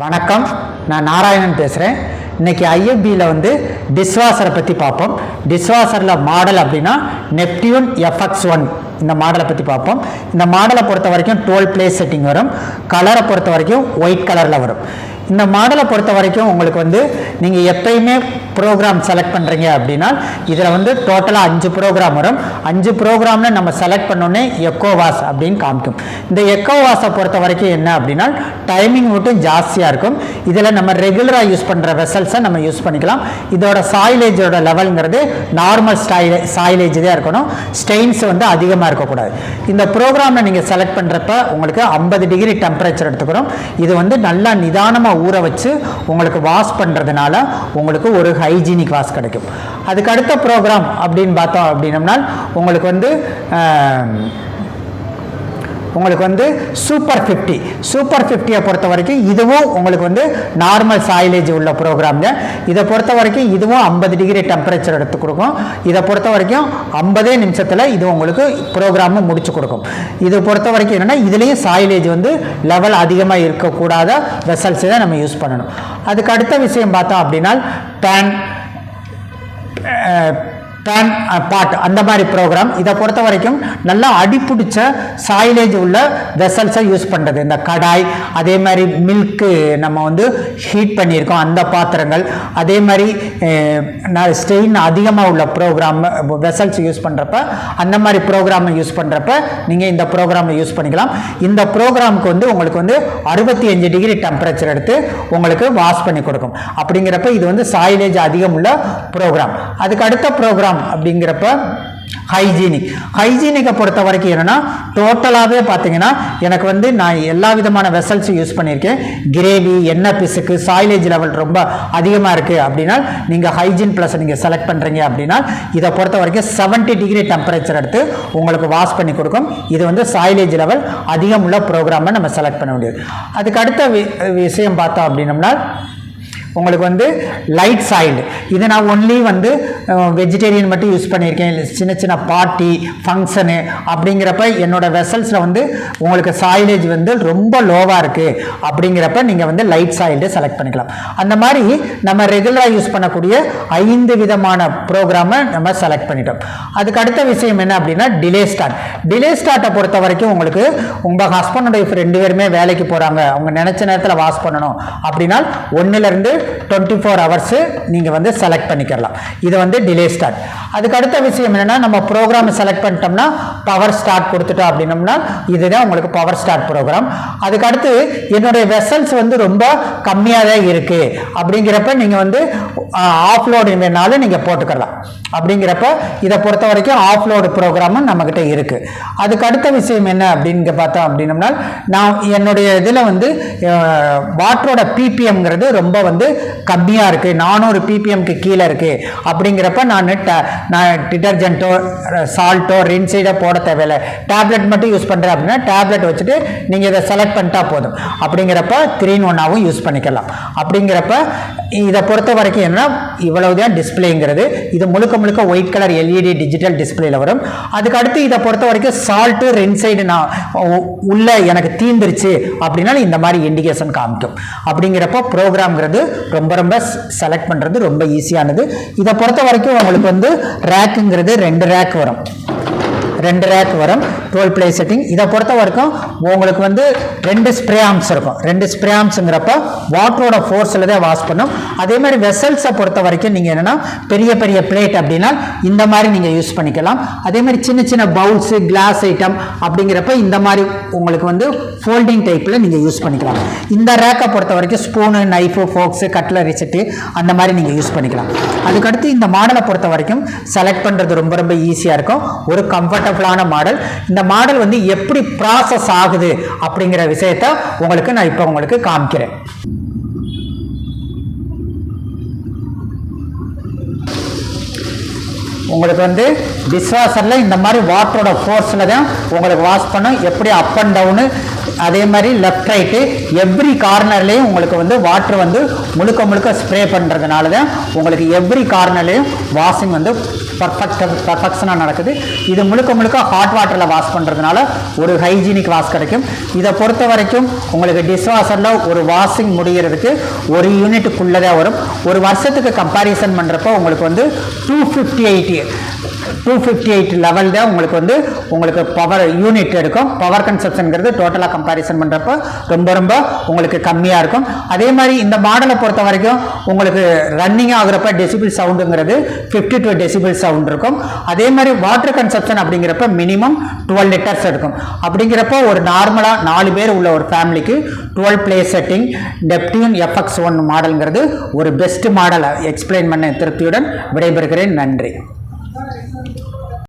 வணக்கம், நான் நாராயணன் பேசுகிறேன். இன்றைக்கி ஐஎஃப்பியில் வந்து டிஷ்வாஷரை பற்றி பார்ப்போம். டிஷ்வாஷரில் மாடல் அப்படின்னா நெப்டியூன் FX1 இந்த மாடலை பற்றி பார்ப்போம். இந்த மாடலை பொறுத்த வரைக்கும் 12 பிளேஸ் செட்டிங் வரும். கலரை பொறுத்த வரைக்கும் ஒயிட் கலரில் வரும். இந்த மாடலை பொறுத்த வரைக்கும் உங்களுக்கு வந்து நீங்கள் எப்பயுமே ப்ரோக்ராம் செலக்ட் பண்ணுறீங்க அப்படின்னா இதில் வந்து டோட்டலாக 5 ப்ரோக்ராம் வரும். 5 ப்ரோக்ராமில் நம்ம செலக்ட் பண்ணோன்னே எக்கோவாஸ் அப்படின்னு காமிக்கும். இந்த எக்கோவாஸை பொறுத்த வரைக்கும் என்ன அப்படின்னா டைமிங் மட்டும் ஜாஸ்தியாக இருக்கும். இதில் நம்ம ரெகுலராக யூஸ் பண்ணுற வெசல்ஸை நம்ம யூஸ் பண்ணிக்கலாம். இதோட சாயிலேஜோட லெவலுங்கிறது நார்மல் சாயிலேஜ் தான் இருக்கணும். ஸ்டெயின்ஸ் வந்து அதிகமாக இருக்கக்கூடாது. இந்த ப்ரோக்ராமில் நீங்கள் செலக்ட் பண்ணுறப்ப உங்களுக்கு 50 டிகிரி டெம்பரேச்சர் எடுத்துக்கிறோம். இது வந்து நல்லா நிதானமாக ஊற வச்சு உங்களுக்கு வாஷ் பண்ணுறதுனால உங்களுக்கு ஒரு ஹைஜீனிக் வாஷ் கிடைக்கும். அதுக்கு அடுத்த ப்ரோக்ராம் அப்படின்னு பார்த்தோம் அப்படின்னம்னா உங்களுக்கு வந்து சூப்பர் 50 பொறுத்த வரைக்கும் இதுவும் உங்களுக்கு வந்து நார்மல் சாயிலேஜ் உள்ள ப்ரோக்ராம்ங்க. இதை பொறுத்த வரைக்கும் இதுவும் 50 டிகிரி டெம்பரேச்சர் எடுத்து கொடுக்கும். இதை பொறுத்த வரைக்கும் 50 நிமிஷத்தில் இது உங்களுக்கு ப்ரோக்ராமும் முடிச்சு கொடுக்கும். இதை பொறுத்த வரைக்கும் என்னென்னா இதுலேயும் சாயிலேஜ் வந்து லெவல் அதிகமாக இருக்கக்கூடாத வெசல்ஸை தான் நம்ம யூஸ் பண்ணணும். அதுக்கு அடுத்த விஷயம் பார்த்தோம் அப்படின்னா பேன் பாட் அந்த மாதிரி ப்ரோக்ராம். இதை பொறுத்த வரைக்கும் நல்லா அடிப்பிடிச்ச சாயிலேஜ் உள்ள வெசல்ஸை யூஸ் பண்ணுறது. இந்த கடாய், அதே மாதிரி மில்க்கு நம்ம வந்து ஹீட் பண்ணியிருக்கோம் அந்த பாத்திரங்கள், அதே மாதிரி ஸ்டெயின் அதிகமாக உள்ள ப்ரோக்ராம் வெசல்ஸ் யூஸ் பண்ணுறப்ப அந்த மாதிரி ப்ரோக்ராமை யூஸ் பண்ணுறப்ப நீங்கள் இந்த ப்ரோக்ராமை யூஸ் பண்ணிக்கலாம். இந்த ப்ரோக்ராமுக்கு வந்து உங்களுக்கு வந்து 65 டிகிரி டெம்பரேச்சர் எடுத்து உங்களுக்கு வாஷ் பண்ணி கொடுக்கும். அப்படிங்கிறப்ப இது வந்து சாயிலேஜ் அதிகம் உள்ள ப்ரோக்ராம். அதுக்கு அடுத்த ப்ரோக்ராம் அப்படிங்கிறப்ப ஹைஜீனிக்கை பொறுத்த வரைக்கும் என்னன்னா டோட்டலாகவே பார்த்தீங்கன்னா எனக்கு வந்து நான் எல்லா விதமான வெசல்ஸ் யூஸ் பண்ணியிருக்கேன். கிரேவி, எண்ணெய் பிசுக்கு, சாயிலேஜ் லெவல் ரொம்ப அதிகமாக இருக்குது அப்படின்னா நீங்கள் ஹைஜீன் ப்ளஸ் நீங்கள் செலக்ட் பண்ணுறீங்க அப்படின்னா இதை பொறுத்த வரைக்கும் 70 டிகிரி டெம்பரேச்சர் எடுத்து உங்களுக்கு வாஷ் பண்ணி கொடுக்கும். இது வந்து சாயிலேஜ் லெவல் அதிகம் உள்ள ப்ரோக்ராமை நம்ம செலக்ட் பண்ண முடியாது. அதுக்கு அடுத்த விஷயம் பார்த்தோம் அப்படின்னம்னா உங்களுக்கு வந்து லைட் சாயில்டு. இது நான் ஒன்லி வந்து வெஜிடேரியன் மட்டும் யூஸ் பண்ணியிருக்கேன். சின்ன சின்ன பார்ட்டி ஃபங்க்ஷனு அப்படிங்கிறப்ப என்னோட வெசல்ஸில் வந்து உங்களுக்கு சாயிலேஜ் வந்து ரொம்ப லோவாக இருக்குது அப்படிங்கிறப்ப நீங்கள் வந்து லைட் சாயில்டு செலக்ட் பண்ணிக்கலாம். அந்த மாதிரி நம்ம ரெகுலராக யூஸ் பண்ணக்கூடிய 5 விதமான ப்ரோக்ராமை நம்ம செலக்ட் பண்ணிட்டோம். அதுக்கு அடுத்த விஷயம் என்ன அப்படின்னா டிலே ஸ்டார்ட்டை பொறுத்த வரைக்கும் உங்களுக்கு உங்கள் ஹஸ்பண்ட் ஒய்ஃப் 2 பேருமே வேலைக்கு போகிறாங்க, அவங்க நினச்ச நேரத்தில் வாஷ் பண்ணணும் அப்படின்னா 1 to 24 hours நீங்கள் வந்து செலக்ட் பண்ணிக்கலாம். இது வந்து டிலே ஸ்டார்ட். அதுக்கு அடுத்த விஷயம் என்னன்னா நம்ம ப்ரோக்ராம் செலக்ட் பண்ணிட்டோம்னா பவர் ஸ்டார்ட் கொடுத்துட்டோம் அப்படின்னம்னா இதுதான் உங்களுக்கு பவர் ஸ்டார்ட் ப்ரோக்ராம். அதுக்கு அடுத்து என்னுடைய வெசல்ஸ் வந்து ரொம்ப கம்மியாக தான் இருக்கு அப்படிங்கிறப்ப நீங்கள் வந்து ஆஃப்லோடு வேணாலும் நீங்கள் போட்டுக்கலாம். அப்படிங்கிறப்ப இதை பொறுத்த வரைக்கும் ஆஃப்லோடு ப்ரோக்ராமும் நம்மகிட்ட இருக்கு. அதுக்கு அடுத்த விஷயம் என்ன அப்படின்னு பார்த்தோம் அப்படின்னம்னா நான் என்னுடைய இதில் வந்து வாட்டரோட பிபிஎம்ங்கிறது ரொம்ப வந்து கம்மியாக இருக்குது, 400 ppmக்கு கீழே இருக்குது. அப்படிங்கிறப்ப நான் டிட்டர்ஜென்ட்டோ சால்ட்டோ ரின்சைடோ போட தேவையில்லை, டேப்லெட் மட்டும் யூஸ் பண்ணுறேன் அப்படின்னா டேப்லெட் வச்சுட்டு நீங்கள் இதை செலக்ட் பண்ணிட்டா போதும். அப்படிங்கிறப்ப 3-in-1 யூஸ் பண்ணிக்கலாம். அப்படிங்கிறப்ப இதை பொறுத்த வரைக்கும் என்ன இவ்வளவுதான் டிஸ்பிளேங்கிறது. இது முழுக்க ஒயிட் கலர் LED டிஜிட்டல் டிஸ்பிளேல வரும். அதுக்கு அடுத்து இதை பொறுத்த வரைக்கும் சால்ட்டு ரின்சைடு நான் உள்ள எனக்கு தீந்துருச்சு அப்படின்னா இந்த மாதிரி இண்டிகேஷன் காமிக்கும். அப்படிங்கிறப்ப ப்ரோக்ராம்ங்கிறது ரொம்ப செலக்ட் பண்ணுறது ரொம்ப ஈஸியானது. இதை பொறுத்த வரைக்கும் உங்களுக்கு வந்து ரேக்குங்கிறது 2 ரேக் வரும். 12 பிளேஸ் செட்டிங். இதை பொறுத்த வரைக்கும் உங்களுக்கு வந்து 2 ஸ்ப்ரே ஆர்ம்ஸ் இருக்கும். 2 ஸ்ப்ரே ஆர்ம்ஸுங்கிறப்ப வாட்டரோட ஃபோர்ஸில் தான் வாஷ் பண்ணும். அதே மாதிரி வெசல்ஸை பொறுத்த வரைக்கும் நீங்கள் என்னென்னா பெரிய பிளேட் அப்படின்னா இந்த மாதிரி நீங்கள் யூஸ் பண்ணிக்கலாம். அதே மாதிரி சின்ன பவுல்ஸு, கிளாஸ் ஐட்டம் அப்படிங்கிறப்ப இந்த மாதிரி உங்களுக்கு வந்து ஃபோல்டிங் டைப்பில் நீங்கள் யூஸ் பண்ணிக்கலாம். இந்த ரேக்கை பொறுத்த வரைக்கும் spoon, knife, forks, cutlery set அந்த மாதிரி நீங்கள் யூஸ் பண்ணிக்கலாம். அதுக்கடுத்து இந்த மாடலை பொறுத்த வரைக்கும் செலக்ட் பண்ணுறது ரொம்ப ஈஸியாக இருக்கும். ஒரு கம்ஃபர்டபுளான மாடல். இந்த மாடல் வந்து எப்படி ப்ராசஸ் ஆகுது அப்படிங்கிற விஷயத்தை நான் இப்போ உங்களுக்கு காமிக்கிறேன். உங்களுக்கு வந்து டிஷ்வாஷரில் இந்த மாதிரி வாட்டரோட ஃபோர்ஸில் தான் உங்களுக்கு வாஷ் பண்ணும். எப்படி அப் அண்ட் டவுனு, அதே மாதிரி லெஃப்ட் ரைட்டு எவ்ரி கார்னர்லேயும் உங்களுக்கு வந்து வாட்டர் வந்து முழுக்க ஸ்ப்ரே பண்ணுறதுனால தான் உங்களுக்கு எவ்ரி கார்னர்லேயும் வாஷிங் வந்து பர்ஃபெக்ஷனாக நடக்குது. இது முழுக்க ஹாட் வாட்டரில் வாஷ் பண்ணுறதுனால ஒரு ஹைஜீனிக் வாஷ் கிடைக்கும். இதை பொறுத்த வரைக்கும் உங்களுக்கு டிஷ்வாஷரில் ஒரு வாஷிங் முடிகிறதுக்கு ஒரு யூனிட்டுக்குள்ளதே வரும். ஒரு வருஷத்துக்கு கம்பேரிசன் பண்ணுறப்போ உங்களுக்கு வந்து 258 லெவல் தான் உங்களுக்கு பவர் யூனிட் எடுக்கும். பவர் கன்சப்ஷன்ங்கிறது டோட்டலாக கம்பேரிசன் பண்ணுறப்போ ரொம்ப உங்களுக்கு கம்மியாக இருக்கும். அதே மாதிரி இந்த மாடலை பொறுத்த வரைக்கும் உங்களுக்கு ரன்னிங் ஆகுறப்ப டெசிபிள் சவுண்டுங்கிறது 52 டெசிபிள் சவுண்ட் இருக்கும். அதே மாதிரி வாட்டர் கன்சப்ஷன் அப்படிங்கிறப்ப மினிமம் 12 லிட்டர்ஸ் எடுக்கும். அப்படிங்கிறப்போ ஒரு நார்மலாக 4 பேர் உள்ள ஒரு ஃபேமிலிக்கு 12 பிளே செட்டிங் Neptune FX1 மாடல்ங்கிறது ஒரு பெஸ்ட் மாடலை எக்ஸ்பிளைன் பண்ண திருப்தியுடன் விடைபெறுகிறேன். நன்றி.